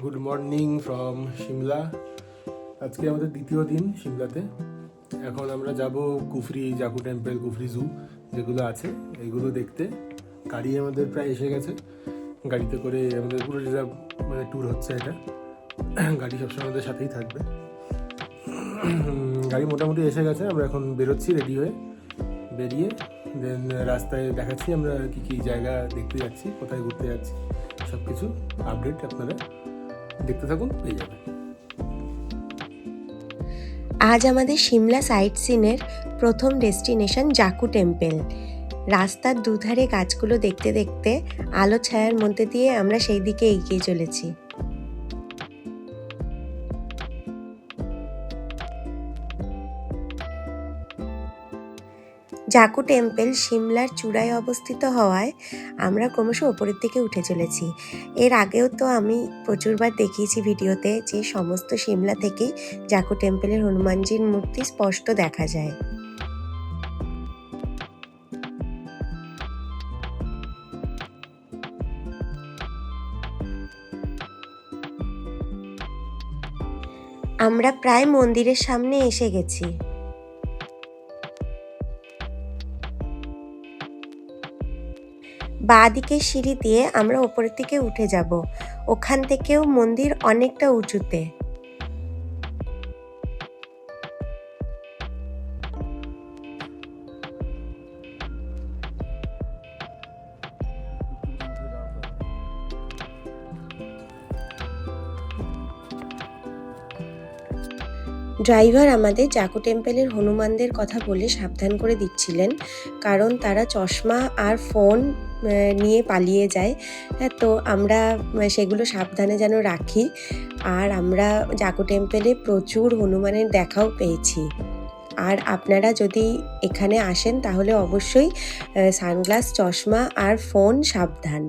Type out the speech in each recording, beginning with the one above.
Good morning from Shimla. আজকে আমাদের দ্বিতীয় দিন সিমলাতে। এখন আমরা যাব কুফরি, জাকু টেম্পল, কুফরি জু যেগুলো আছে এইগুলো দেখতে। গাড়ি আমাদের প্রায় এসে গেছে। গাড়িতে করে আমাদের পুরো রিজার্ভ ট্যুর হচ্ছে এটা। গাড়ি সবসময় আমাদের সাথেই থাকবে। গাড়ি মোটামুটি এসে গেছে। আমরা এখন বেরোচ্ছি রেডি হয়ে। বেরিয়ে দেন রাস্তায় দেখাচ্ছি আমরা কী কী জায়গা দেখতে যাচ্ছি, কোথায় ঘুরতে যাচ্ছি, সব কিছু আপডেট আপনারা দেখতে থাকুন, পেয়ে যাবেন। আজ আমাদের সিমলা সাইট সিনের প্রথম ডেস্টিনেশন জাকু টেম্পল। রাস্তার দুধারে গাছগুলো দেখতে দেখতে আলো ছায়ার মধ্যে দিয়ে আমরা সেই দিকে এগিয়ে চলেছি। জাকু টেম্পল সিমলার চূড়ায় অবস্থিত হওয়ায় আমরা ক্রমশ ওপরের দিকে উঠে চলেছি। এর আগেও তো আমি প্রচুরবার দেখিয়েছি ভিডিওতে যে সমস্ত সিমলা থেকেই জাকু টেম্পলের হনুমানজির মূর্তি স্পষ্ট দেখা যায়। আমরা প্রায় মন্দিরের সামনে এসে গেছি। বাঁ দিকের সিঁড়ি দিয়ে আমরা ওপরের দিকে উঠে যাব। ওখান থেকেও মন্দির অনেকটা উঁচুতে। ড্রাইভার আমাদের জাকু টেম্পলের হনুমানদের কথা বলে সাবধান করে দিচ্ছিলেন, কারণ তারা চশমা আর ফোন নিয়ে পালিয়ে যায়। তো আমরা সেগুলো সাবধানে যেন রাখি। আর আমরা জাকু টেম্পলে প্রচুর হনুমানের দেখাও পেয়েছি। আর আপনারা যদি এখানে আসেন তাহলে অবশ্যই সানগ্লাস, চশমা আর ফোন সাবধান।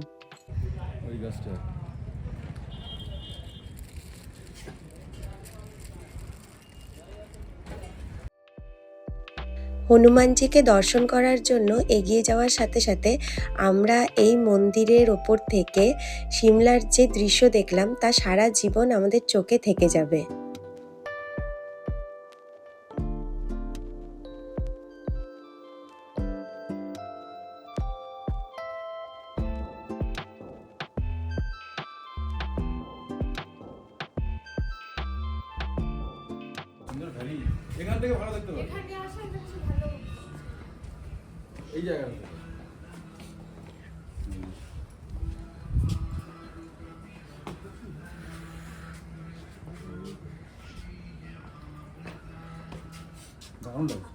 হনুমানজিকে দর্শন করার জন্য এগিয়ে যাওয়ার সাথে সাথে আমরা এই মন্দিরের ওপর থেকে সিমলার যে দৃশ্য দেখলাম তা সারা জীবন আমাদের চোখে থেকে যাবে। এখান থেকে ভালো দেখতে পাবেন। এই জায়গা দারুণ লাগছে।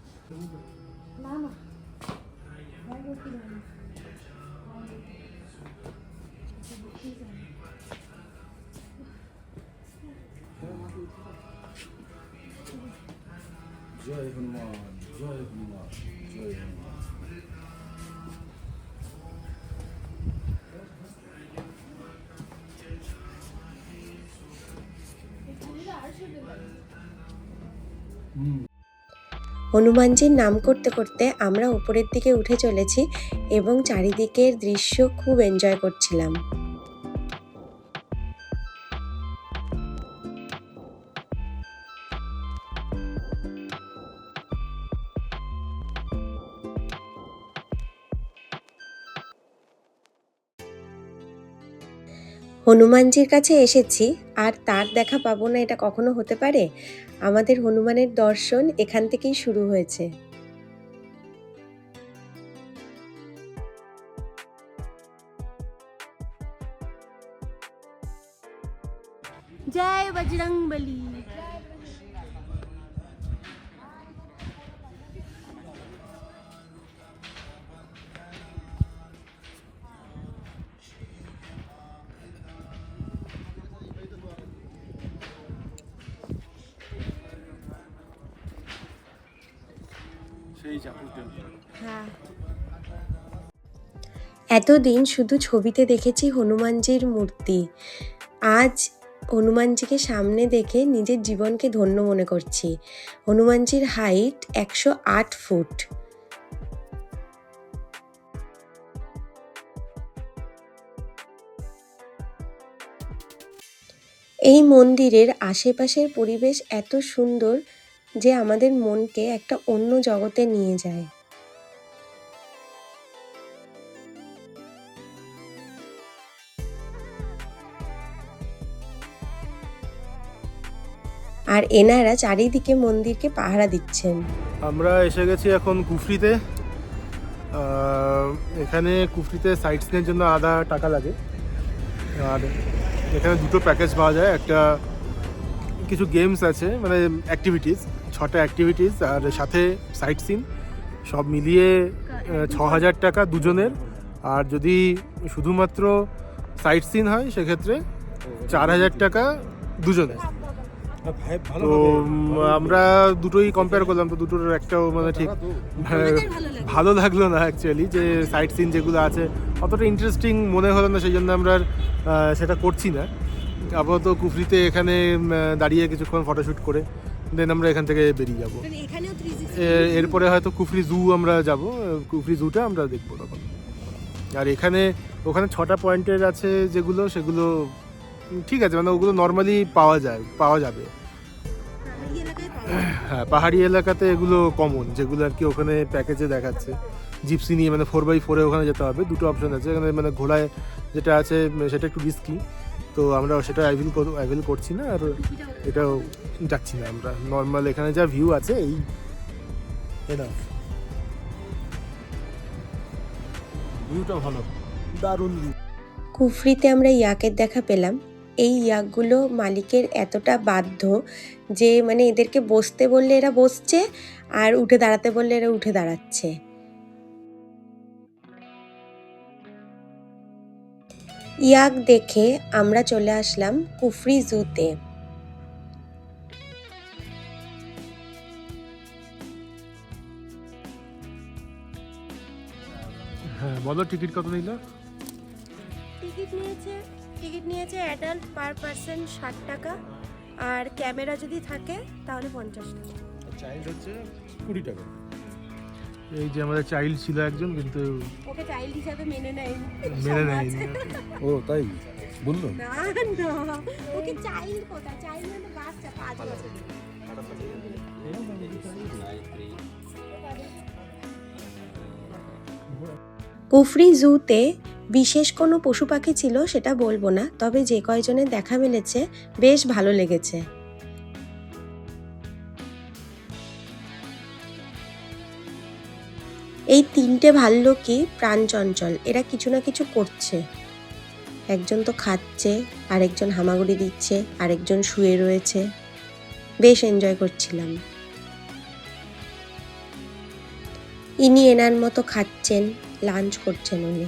জয় হনুমান, জয় হনুমান, জয় হনুমান। হনুমানজির নাম করতে করতে আমরা উপরের দিকে উঠে চলেছি এবং চারিদিকের দৃশ্য খুব এনজয় করছিলাম। হনুমানজির কাছে এসেছি আর তার দেখা পাবো না, এটা কখনো হতে পারে? আমাদের হনুমানের দর্শন এখান থেকেই শুরু হয়েছে। जय बजरंगबली। সেই জাকু টেম্পল। হ্যাঁ, এতদিন শুধু ছবিতে দেখেছি হনুমানজির মূর্তি। আজ হনুমানজিকে সামনে দেখে নিজের জীবনকে ধন্য মনে করছি। হনুমানজির হাইট 108 ফুট। এই মন্দিরের আশেপাশের পরিবেশ এত সুন্দর যে আমাদের মনকে একটা অন্য জগতে নিয়ে যায়। আর এনারা চারিদিকে মন্দিরকে পাহারা দিচ্ছেন। আমরা এসে গেছি এখন কুফরিতে। এখানে কুফরিতে সাইট সিনের জন্য আলাদা টাকা লাগে, আর এখানে দুটো প্যাকেজ পাওয়া যায়। একটা কিছু গেমস আছে, মানে অ্যাক্টিভিটিস, 6টা অ্যাক্টিভিটিস আর সাথে সাইট সিন, সব মিলিয়ে 6,000 টাকা দুজনের। আর যদি শুধুমাত্র সাইট সিন হয় সেক্ষেত্রে 4,000 টাকা দুজনের। তো আমরা দুটোই কম্পেয়ার করলাম, তো দুটোর একটাও মানে ঠিক ভালো লাগলো না অ্যাকচুয়ালি। যে সাইট সিন যেগুলো আছে অতটা ইন্টারেস্টিং মনে হলো না, সেই জন্য আমরা সেটা করছি না। আপাতত কুফরিতে এখানে দাঁড়িয়ে কিছুক্ষণ ফটোশ্যুট করে দেন আমরা এখান থেকে বেরিয়ে যাব। এরপরে হয়তো কুফরি জু আমরা যাব, কুফরি জুটা আমরা দেখবো তখন। আর ওখানে 6টা পয়েন্টের আছে যেগুলো, সেগুলো ঠিক আছে, মানে ওগুলো নর্মালি পাওয়া যাবে। হ্যাঁ, পাহাড়ি এলাকাতে এগুলো কমন, যেগুলো আর কি ওখানে প্যাকেজে দেখাচ্ছে। জিপসি নিয়ে মানে 4x4-এ ওখানে যেতে হবে। দুটো অপশন আছে এখানে, মানে ঘোড়ায় যেটা আছে সেটা একটু রিস্কি, তো আমরা সেটা অ্যাভেল করছি না, আর এটাও যাচ্ছি না আমরা। নর্মাল এখানে যা ভিউ আছে এই ভিউটা ভালো, দারুণ ভিউ। কুফরিতে আমরা ইয়াকের দেখা পেলাম। এই ইয়াকগুলো মালিকের এতটা বাধ্য যে মানে এদেরকে বসতে বললে এরা বসছে, আর উঠে দাঁড়াতে বললে এরা উঠে দাঁড়াচ্ছে। ইয়াক দেখে আমরা চলে আসলাম কুফরি জুতে। হ্যাঁ বলো, টিকিট কত নিল? টিকিট নিয়েছে অ্যাডাল্ট পার পারসন 60 টাকা, আর ক্যামেরা যদি থাকে তাহলে 50 টাকা। চাইল্ড হচ্ছে 20 টাকা। এই যে আমাদের চাইল্ড ছিল একজন, কিন্তু ওকে চাইল্ড হিসাবে মেনে নেয়নি। ও তাই বললো? না না, ওকে চাইল্ড কোথায়, চাইল্ড মানে বাচ্চা 5 বছর। কুফরি জুতে বিশেষ কোনো পশু পাখি ছিল সেটা বলবো না, তবে যে কয়জনের দেখা মিলেছে বেশ ভালো লেগেছে। এই 3টে ভাল্লুকই প্রাণচঞ্চল, এরা কিছু না কিছু করছে। একজন তো খাচ্ছে, আরেকজন হামাগুড়ি দিচ্ছে, আরেকজন শুয়ে রয়েছে। বেশ এনজয় করছিলাম। ইনি এনার মতো খাচ্ছেন, লাঞ্চ করছেন উনি।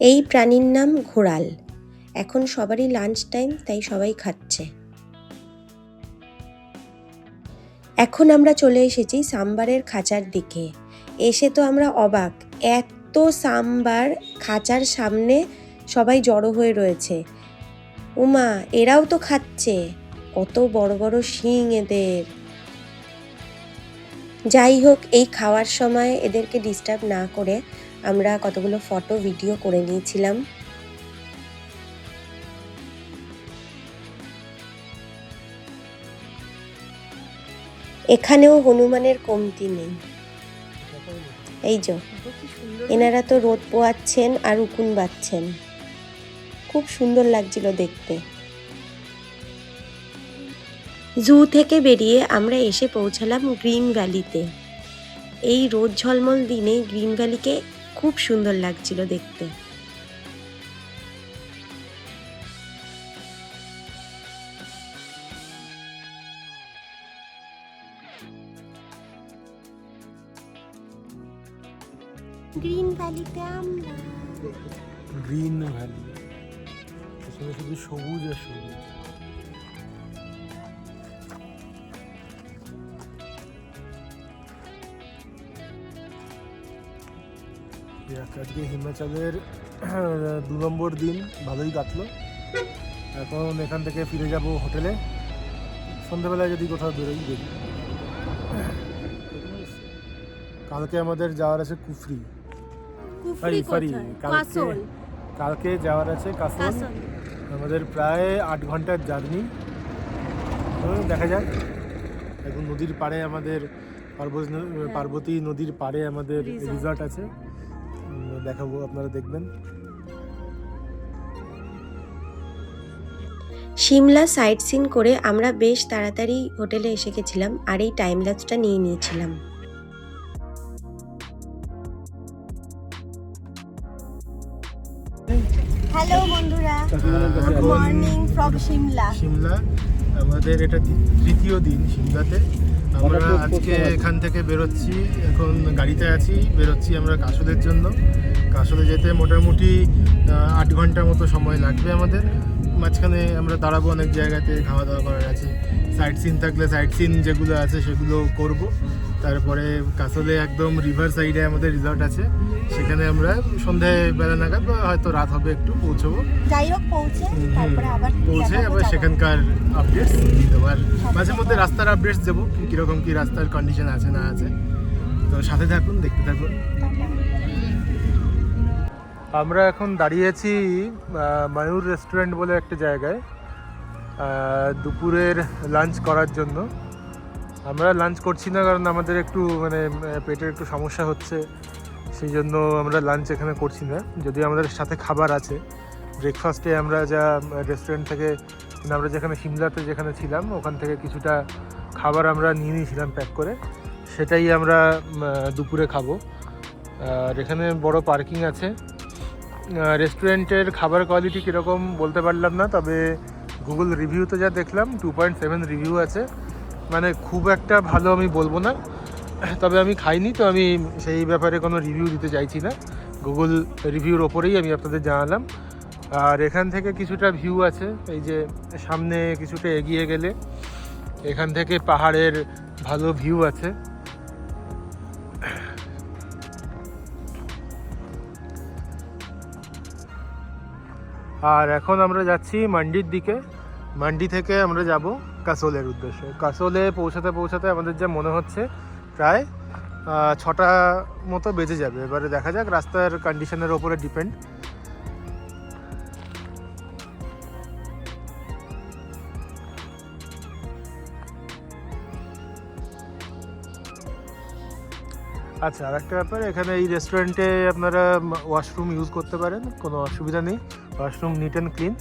এই প্রাণীর নাম ঘোড়াল। এখন সবারই লাঞ্চ টাইম, তাই সবাই খাচ্ছে। এখন আমরা চলে এসেছি সাম্বারের খাঁচার দিকে। এসে তো আমরা অবাক, এত সাম্বার খাঁচার সামনে সবাই জড়ো হয়ে রয়েছে। উমা, এরাও তো খাচ্ছে, কত বড় বড় শিং এদের। যাই হোক, এই খাওয়ার সময় এদেরকে ডিস্টার্ব না করে আমরা কতগুলো ফটো ভিডিও করে নিয়েছিলাম। এখানেও হনুমানের কমতি নেই। এই যে এনারা তো রোদ পোয়াচ্ছেন আর উকুন বাচ্ছেন, খুব সুন্দর লাগছিল দেখতে। জু থেকে বেরিয়ে আমরা এসে পৌঁছালাম গ্রিন ভ্যালিতে। এই রোদ ঝলমল দিনে গ্রিন ভ্যালিকে খুব সুন্দর লাগছিল দেখতে। গ্রিন ভ্যালিতে আমরা, গ্রিন ভ্যালি, শুধু সবুজ আর সবুজ। আজকে হিমাচলের 2 নম্বর দিন ভালোই কাটলো। এখন এখান থেকে ফিরে যাব হোটেলে। সন্ধ্যাবেলায় যদি কোথাও বেরোই বেরি। কালকে আমাদের যাওয়ার আছে কুফরি। কালকে যাওয়ার আছে কাসল। কাসল। আমাদের প্রায় 8 ঘন্টার জার্নি। দেখা যাক। এখন নদীর পাড়ে আমাদের পার্বতী নদীর পাড়ে আমাদের রিসর্ট আছে, দেখাবো, আপনারা দেখবেন। সিমলা সাইট সিন করে আমরা বেশ তাড়াতাড়ি হোটেলে এসে গেছিলাম আর এই টাইম ল্যাপসটা নিয়ে নিয়েছিলাম। হ্যালো বন্ধুরা, good morning from Shimla. Shimla আমাদের এটা তৃতীয় দিন সিমলাতে। আমরা আজকে এখান থেকে বেরোচ্ছি, এখন গাড়িতে আছি, বেরোচ্ছি আমরা কাসলের জন্য। কাসলে যেতে মোটামুটি 8 ঘন্টার মতো সময় লাগবে আমাদের। মাঝখানে আমরা দাঁড়াবো অনেক জায়গাতে, খাওয়া দাওয়া করার আছে, সাইট সিন থাকলে সাইট সিন যেগুলো আছে সেগুলো করব। তারপরে কাসলে একদম রিভার সাইডে আমাদের রিসর্ট আছে, সেখানে আমরা সন্ধ্যাবেলা নাগাদ বা হয়তো রাত হবে একটু পৌঁছবো। যাই হোক পৌঁছে আবার সেখানকার আপডেটস দেবো, আর মাঝে মধ্যে রাস্তার আপডেটস দেবো, কীরকম কী রাস্তার কন্ডিশন আছে না আছে। তো সাথে থাকুন, দেখতে থাকুন। আমরা এখন দাঁড়িয়েছি ময়ূর রেস্টুরেন্ট বলে একটা জায়গায় দুপুরের লাঞ্চ করার জন্য। আমরা লাঞ্চ করছি না কারণ আমাদের একটু পেটের একটু সমস্যা হচ্ছে, সেই জন্য আমরা লাঞ্চ এখানে করছি না। যদি আমাদের সাথে খাবার আছে, ব্রেকফাস্টে আমরা যা রেস্টুরেন্ট থেকে আমরা যেখানে সিমলাতে যেখানে ছিলাম ওখান থেকে কিছুটা খাবার আমরা নিয়ে নিয়েছিলাম প্যাক করে, সেটাই আমরা দুপুরে খাবো। আর এখানে বড় পার্কিং আছে। রেস্টুরেন্টের খাবার কোয়ালিটি কীরকম বলতে পারলাম না, তবে গুগল রিভিউতে যা দেখলাম 2.7 রিভিউ আছে, খুব একটা ভালো আমি বলবো না। তবে আমি খাইনি, তো আমি সেই ব্যাপারে কোনো রিভিউ দিতে চাইছি না। গুগল রিভিউর ওপরেই আমি আপনাদের জানালাম। আর এখান থেকে কিছুটা ভিউ আছে, এই যে সামনে কিছুটা এগিয়ে গেলে এখান থেকে পাহাড়ের ভালো ভিউ আছে। আর এখন আমরা যাচ্ছি মান্ডির দিকে। মান্ডি থেকে আমরা যাব কাসলের উদ্দেশ্যে। কাসলে পৌঁছাতে পৌঁছাতে আমাদের যা মনে হচ্ছে প্রায় 6টা মতো বেজে যাবে। এবারে দেখা যাক, রাস্তার কন্ডিশনের ওপরে ডিপেন্ড। আচ্ছা, আর একটা ব্যাপার, এখানে এই রেস্টুরেন্টে আপনারা ওয়াশরুম ইউজ করতে পারেন, কোনো অসুবিধা নেই। Washroom neat and clean.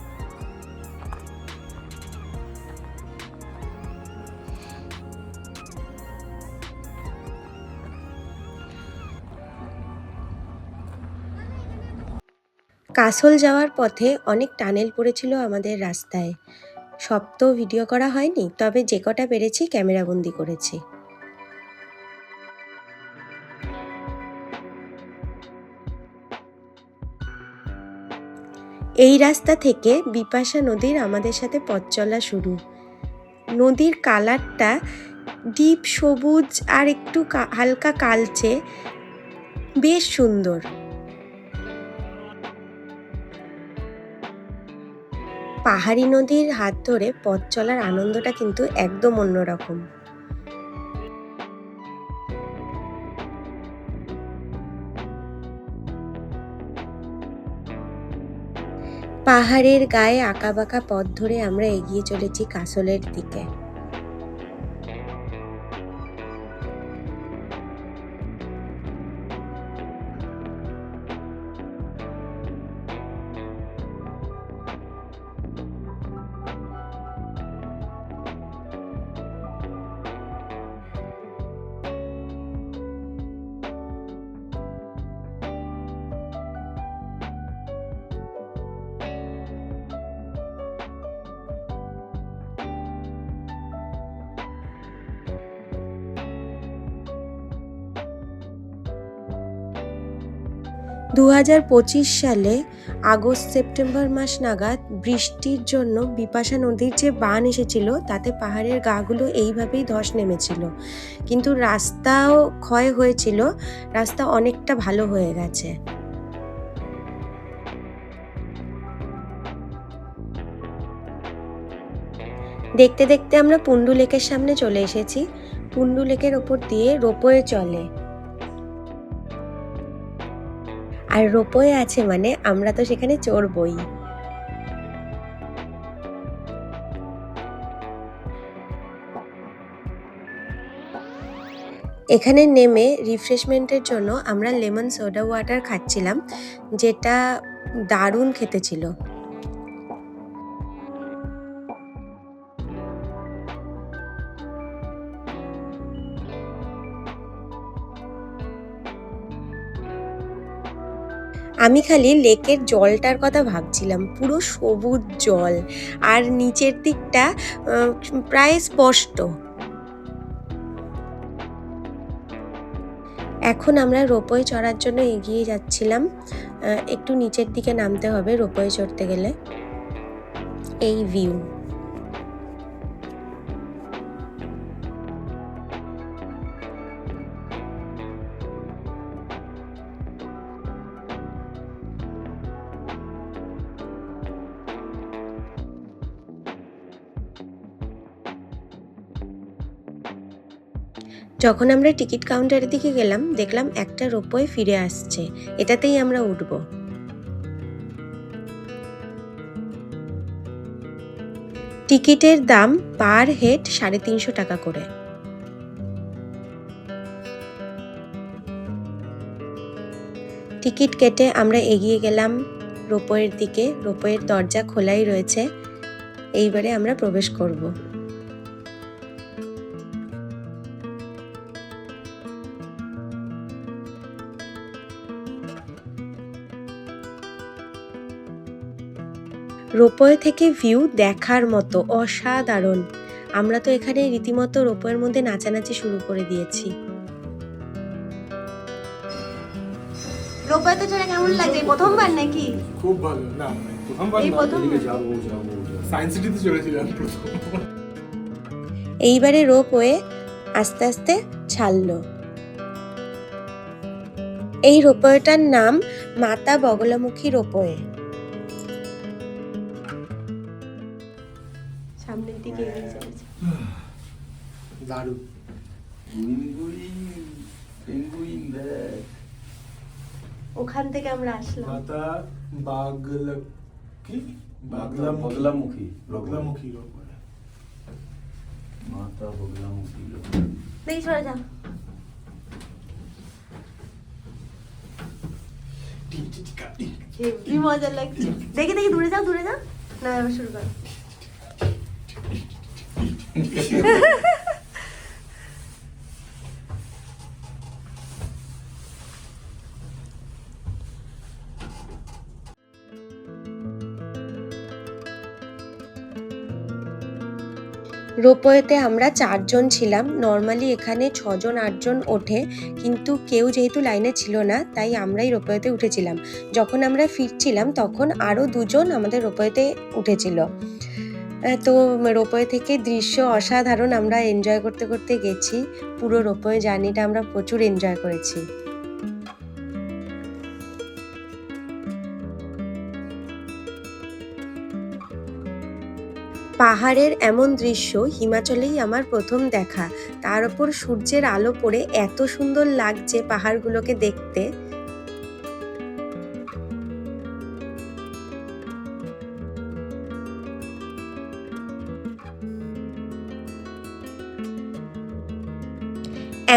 Castle যাওয়ার পথে অনেক টানেল পড়েছিল আমাদের রাস্তায়, সব তো ভিডিও করা হয়নি, তবে যে কটা পেরেছি ক্যামেরাবন্দি করেছি। এই রাস্তা থেকে বিপাশা নদীর আমাদের সাথে পথ চলা শুরু। নদীর কালারটা ডিপ সবুজ আর একটু হালকা কালচে, বেশ সুন্দর। পাহাড়ি নদীর হাত ধরে পথ চলার আনন্দটা কিন্তু একদম অন্যরকম। পাহাড়ের গায়ে আঁকাবাঁকা পথ ধরে আমরা এগিয়ে চলেছি কাসলের দিকে। দু 2025 সালে আগস্ট সেপ্টেম্বর মাস নাগাদ বৃষ্টির জন্য বিপাশা নদীর যে বান এসেছিল তাতে পাহাড়ের গাগুলো এইভাবেই ধস নেমেছিল, কিন্তু রাস্তাও ক্ষয় হয়েছিল, রাস্তা অনেকটা ভালো হয়ে গেছে। দেখতে দেখতে আমরা পুন্ডু লেকের সামনে চলে এসেছি। পুন্ডু লেকের ওপর দিয়ে রোপওয়ে চলে। আর রোপওয়ে আছে মানে আমরা তো সেখানে চড়বই। এখানে নেমে রিফ্রেশমেন্টের জন্য আমরা লেমন সোডা ওয়াটার খাচ্ছিলাম, যেটা দারুণ খেতে ছিল। আমি খালি লেকের জলটার কথা ভাবছিলাম, পুরো সবুজ জল আর নিচের দিকটা প্রায় স্পষ্ট। এখন আমরা রোপওয়ে চড়ার জন্য এগিয়ে যাচ্ছিলাম। একটু নিচের দিকে নামতে হবে রোপওয়ে চড়তে গেলে। এই ভিউ। যখন আমরা টিকিট কাউন্টারের দিকে গেলাম দেখলাম একটা রোপওয়ে ফিরে আসছে, এটাতেই আমরা উঠব। টিকিটের দাম পার হেড 350 টাকা করে। টিকিট কেটে আমরা এগিয়ে গেলাম রোপওয়ের দিকে। রোপওয়ের দরজা খোলাই রয়েছে, এইবারে আমরা প্রবেশ করব। রোপওয়ে থেকে ভিউ দেখার মতো অসাধারণ। আমরা তো এখানে রীতিমতো রোপওয়ের মধ্যে নাচানাচি শুরু করে দিয়েছি। রোপওয়েতে চড়ে কেমন লাগছে? প্রথমবার নাকি? খুব ভালো। না প্রথমবার এই না, প্রথম? এদিকে যাবো সায়েন্স সিটিতে চলেছিলাম প্রথম। এইবারে রোপওয়ে আস্তে আস্তে ছাড়লো। এই রোপওয়েটার নাম মাতা বগলামুখী রোপওয়ে। সামনের দিকে এগিয়ে চলেছে। দারুণ। ওখান থেকে আমরা আসলাম। মাতা বগলামুখী রোপওয়ে। মাতা বগলামুখী দেখি সরে যা। হেভি মজা লাগছে। দেখি দেখি দূরে যাও দূরে যাও। না এবার শুরু কর। রোপওয়েতে আমরা 4 জন ছিলাম। নর্মালি এখানে 6 জন 8 জন ওঠে, কিন্তু কেউ যেহেতু লাইনে ছিল না তাই আমরাই রোপওয়েতে উঠেছিলাম। যখন আমরা ফিরছিলাম তখন আরও 2 জন আমাদের রোপওয়েতে উঠেছিল। তো রোপওয়ে থেকে দৃশ্য অসাধারণ। আমরা এনজয় করতে করতে গেছি। পুরো রোপওয়ে জার্নিটা আমরা প্রচুর এনজয় করেছি। পাহাড়ের এমন দৃশ্য হিমাচলেই আমার প্রথম দেখা। তার উপর সূর্যের আলো পড়ে এত সুন্দর লাগছে পাহাড়গুলোকে দেখতে।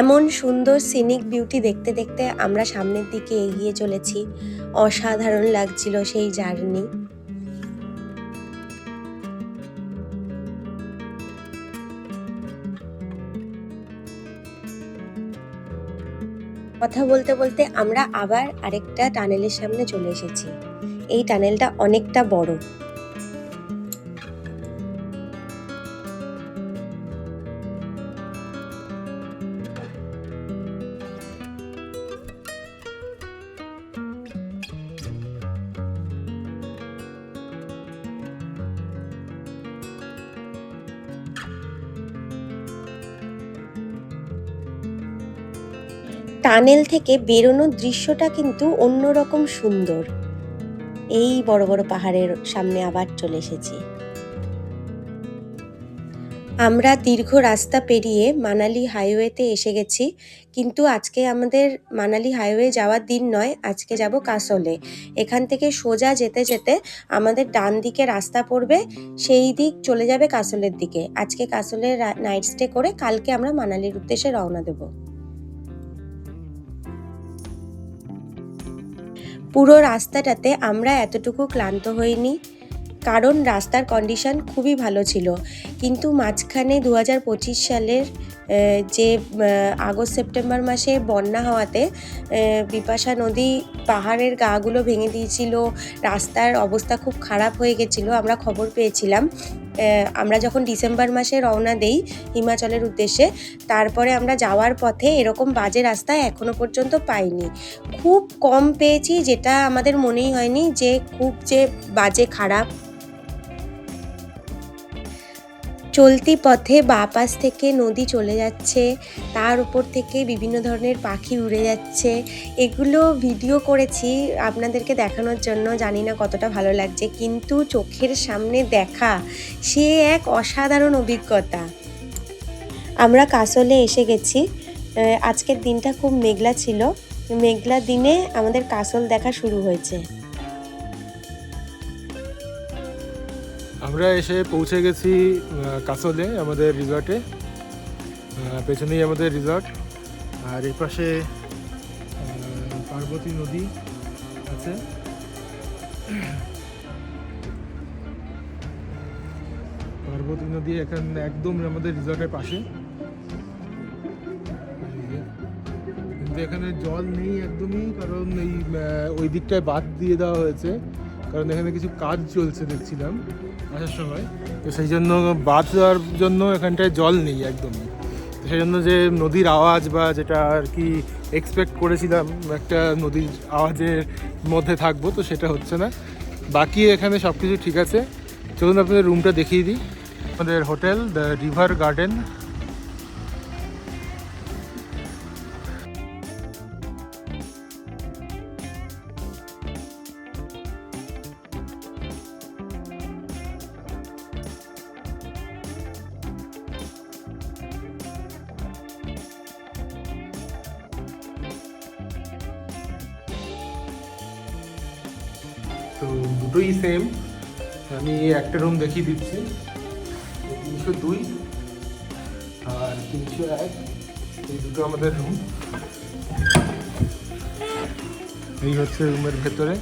এমন সুন্দর সিনিক বিউটি দেখতে দেখতে আমরা সামনের দিকে এগিয়ে চলেছি। অসাধারণ লাগছিল সেই জার্নি। কথা বলতে বলতে আমরা আবার আরেকটা টানেলের সামনে চলে এসেছি। এই টানেলটা অনেকটা বড়। টানেল থেকে বেরোনোর দৃশ্যটা কিন্তু অন্যরকম সুন্দর। এই বড় বড় পাহাড়ের সামনে আবার চলে এসেছি। আমরা দীর্ঘ রাস্তা পেরিয়ে মানালি হাইওয়েতে এসে গেছি, কিন্তু আজকে আমাদের মানালি হাইওয়ে যাওয়ার দিন নয়, আজকে যাব কাসলে। এখান থেকে সোজা যেতে যেতে আমাদের ডান দিকে রাস্তা পড়বে, সেই দিক চলে যাবে কাসলের দিকে। আজকে কাসলে নাইট স্টে করে কালকে আমরা মানালির উদ্দেশ্যে রওনা দেব। পুরো রাস্তাটাতে আমরা এতটুকু ক্লান্ত হইনি, কারণ রাস্তার কন্ডিশন খুবই ভালো ছিল। কিন্তু মাঝখানে 2025 সালের যে আগস্ট সেপ্টেম্বর মাসে বন্যা হওয়াতে বিপাশা নদী পাহাড়ের গাগুলো ভেঙে দিয়েছিল, রাস্তার অবস্থা খুব খারাপ হয়ে গেছিলো। আমরা খবর পেয়েছিলাম আমরা যখন ডিসেম্বর মাসে রওনা দেই হিমাচলের উদ্দেশ্যে, তারপরে আমরা যাওয়ার পথে এরকম বাজে রাস্তা এখনো পর্যন্ত পাইনি। খুব কম পেয়েছি, যেটা আমাদের মনেই হয়নি যে খুব যে বাজে খারাপ। চলতি পথে বাঁ পাশ থেকে নদী চলে যাচ্ছে, তার উপর থেকে বিভিন্ন ধরনের পাখি উড়ে যাচ্ছে। এগুলো ভিডিও করেছি আপনাদেরকে দেখানোর জন্য, জানি না কতটা ভালো লাগছে, কিন্তু চোখের সামনে দেখা সে এক অসাধারণ অভিজ্ঞতা। আমরা কাসলে এসে গেছি। আজকের দিনটা খুব মেঘলা ছিল, মেঘলা দিনে আমাদের কাসল দেখা শুরু হয়েছে। আমরা এসে পৌঁছে গেছি কাসলে, আমাদের রিসর্টে। পেছনেই আমাদের রিসর্ট, আর এই পাশে পার্বতী নদী আছে। পার্বতী নদী এখানে একদম আমাদের রিসর্টের পাশে, কিন্তু এখানে জল নেই একদমই, কারণ এই ওই দিকটায় বাঁধ দিয়ে দেওয়া হয়েছে, কারণ এখানে কিছু কাজ চলছে দেখছিলাম আসার সময়। তো সেই জন্য বাঁধ দেওয়ার জন্য এখানটায় জল নেই একদমই। তো সেই জন্য যে নদীর আওয়াজ বা যেটা আর কি এক্সপেক্ট করেছিলাম একটা নদীর আওয়াজের মধ্যে থাকবো, তো সেটা হচ্ছে না। বাকি এখানে সব কিছু ঠিক আছে। চলুন আপনাদের রুমটা দেখিয়ে দিই। আমাদের হোটেল দ্য রিভার গার্ডেন। তো দুটোই সেম, আমি একটা রুম দেখিয়ে দিচ্ছি। 302 আর 301, এই দুটো আমাদের রুম। এই হচ্ছে রুমের ভেতরে।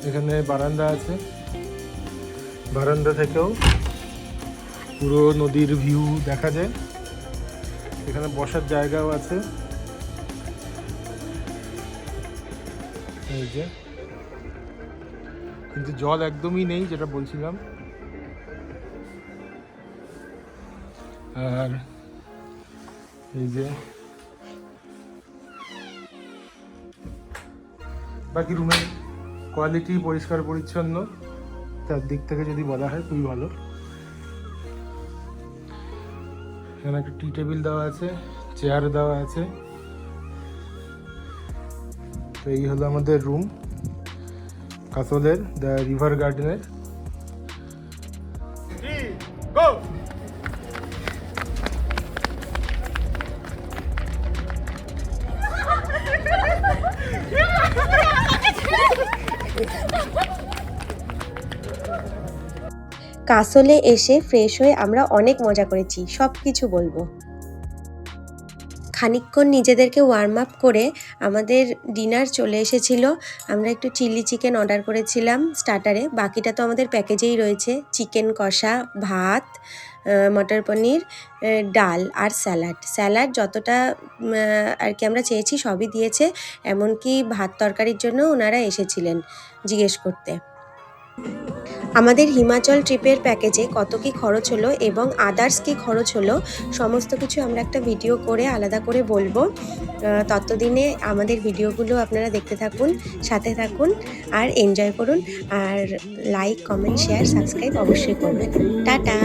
এখানে বারান্দা আছে, বারান্দা থেকেও পুরো নদীর ভিউ দেখা যায়। এখানে বসার জায়গাও আছে, এই যে। কিন্তু জল একদমই নেই, যেটা বলছিলাম। আর এই যে বাকি রুমের কোয়ালিটি পরিষ্কার পরিচ্ছন্ন, তার দিক থেকে যদি বলা হয় খুবই ভালো। এখানে একটা টি টেবিল দেওয়া আছে, চেয়ার দেওয়া আছে। তো এই হলো আমাদের রুম কাসলের দ্য রিভার গার্ডেনের। কাসলে এসে ফ্রেশ হয়ে আমরা অনেক মজা করেছি, সব কিছু বলবো। খানিকক্ষণ নিজেদেরকে ওয়ার্ম আপ করে আমাদের ডিনার চলে এসেছিল। আমরা একটু চিলি চিকেন অর্ডার করেছিলাম স্টার্টারে, বাকিটা তো আমাদের প্যাকেজেই রয়েছে। চিকেন কষা, ভাত, মটর পনির, ডাল আর স্যালাড যতটা আর কি আমরা চেয়েছি সবই দিয়েছে। এমনকি ভাত তরকারির জন্য ওনারা এসেছিলেন জিজ্ঞেস করতে। আমাদের হিমাচল ট্রিপের প্যাকেজে কত কি খরচ হলো এবং আদার্স কি খরচ হলো সমস্ত কিছু আমরা একটা ভিডিও করে আলাদা করে বলবো। ততদিনে আমাদের ভিডিওগুলো আপনারা দেখতে থাকুন, সাথে থাকুন আর এনজয় করুন। আর লাইক, কমেন্ট, শেয়ার, সাবস্ক্রাইব অবশ্যই করবেন। টাটা।